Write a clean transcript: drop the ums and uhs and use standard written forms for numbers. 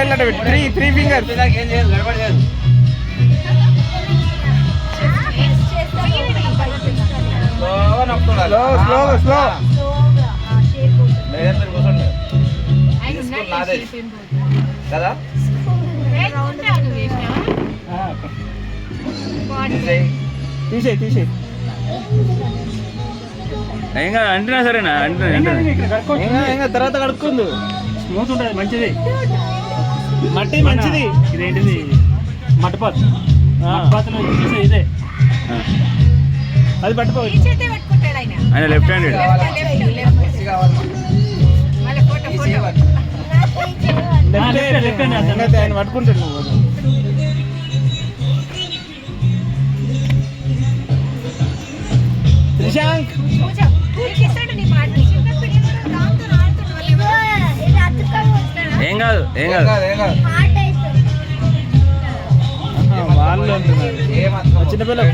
వేలు అట్ట పెట్టు. Three fingers. స్లో కదా తీసేయి. ఏం కాదు అంటున్నా సరేనా ఇంకా తర్వాత కడుక్కుందు. స్మూత్ ఉంటుంది, మంచిది. మట్టి మంచిది. ఇదేంటిది మట్టపాత్. మట్టపాత్లో ఇదే అది పట్టుకో. ఆయన లెఫ్ట్ హ్యాండెడ్. ఆయన పట్టుకుంటాడు నువ్వు. త్రిశాంక్ ఏం కాదు వాళ్ళు చిన్నపిల్లడు